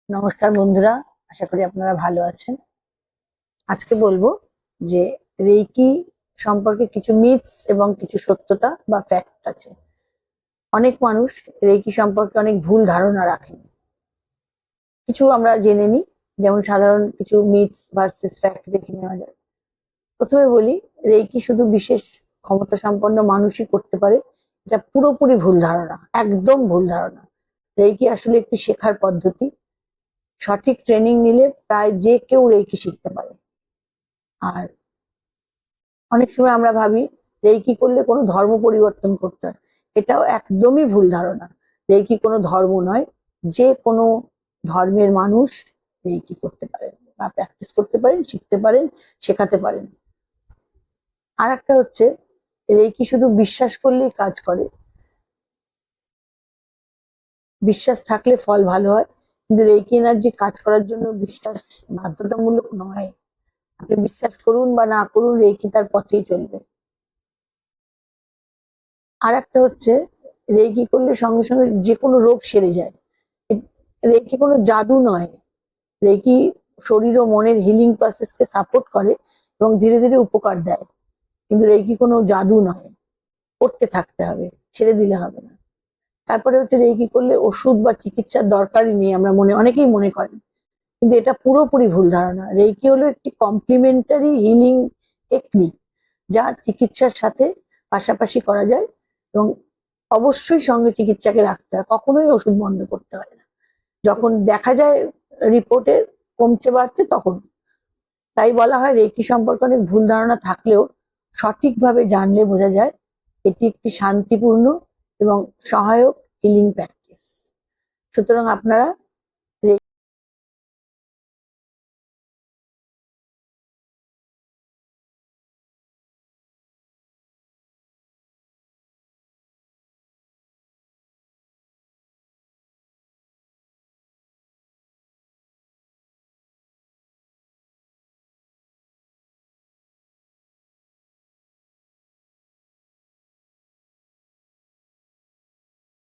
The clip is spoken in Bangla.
নমস্কার বন্ধুরা, আশা করি আপনারা ভালো আছেন। আজকে বলবো যে রেইকি সম্পর্কে কিছু মিথস এবং কিছু সত্যতা বা ফ্যাক্ট আছে। অনেক মানুষ রেইকি সম্পর্কে অনেক ভুল ধারণা রাখেন। কিছু আমরা জেনে নিই, যেমন সাধারণ কিছু মিথস ভার্সেস ফ্যাক্ট দেখে নেওয়া যায়। প্রথমে বলি, রেইকি শুধু বিশেষ ক্ষমতা সম্পন্ন মানুষই করতে পারে। এটা পুরোপুরি ভুল ধারণা, একদম ভুল ধারণা। রেইকি আসলে একটি শেখার পদ্ধতি। সঠিক ট্রেনিং নিলে প্রায় যে কেউ রেইকি শিখতে পারে। আর অনেক সময় আমরা ভাবি রেইকি করলে কোনো ধর্ম পরিবর্তন করতে হয়। এটাও একদমই ভুল ধারণা। রেইকি কোনো ধর্ম নয়, যে কোনো ধর্মের মানুষ রেইকি করতে পারেন বা প্র্যাকটিস করতে পারেন, শিখতে পারেন, শেখাতে পারেন। আর একটা হচ্ছে, রেইকি শুধু বিশ্বাস করলেই কাজ করে। বিশ্বাস থাকলে ফল ভালো হয়, কিন্তু রেইকি এনার্জি কাজ করার জন্য বিশ্বাস বাধ্যতামূলক নয়। আপনি বিশ্বাস করুন বা না করুন, রেইকি তার পথেই চলবে। আর একটা হচ্ছে, রেকি করলে সঙ্গে সঙ্গে যে কোনো রোগ সেরে যায়। রেকি কোনো জাদু নয়। রেকি শরীর ও মনের হিলিং প্রসেসকে সাপোর্ট করে এবং ধীরে ধীরে উপকার দেয়। কিন্তু রেকি কোনো জাদু নয়, করতে থাকতে হবে, ছেড়ে দিলে হবে না। তারপরে হচ্ছে, রেকি করলে ওষুধ বা চিকিৎসার দরকারই নেই, আমরা অনেকেই মনে করেন, কিন্তু এটা পুরোপুরি ভুল ধারণা। রেকি হলো একটি কমপ্লিমেন্টারি হিলিং টেকনিক, যা চিকিৎসার সাথে পাশাপাশি করা যায় এবং অবশ্যই সঙ্গে চিকিৎসাকে রাখতে হয়, কখনোই ওষুধ বন্ধ করতে হয় না। যখন দেখা যায় রিপোর্টে কমছে বাড়ছে তখন। তাই বলা হয়, রেকি সম্পর্কে অনেক ভুল ধারণা থাকলেও সঠিকভাবে জানলে বোঝা যায় এটি একটি শান্তিপূর্ণ এবং সহায়ক হিলিং প্র্যাকটিস। সুতরাং আপনারা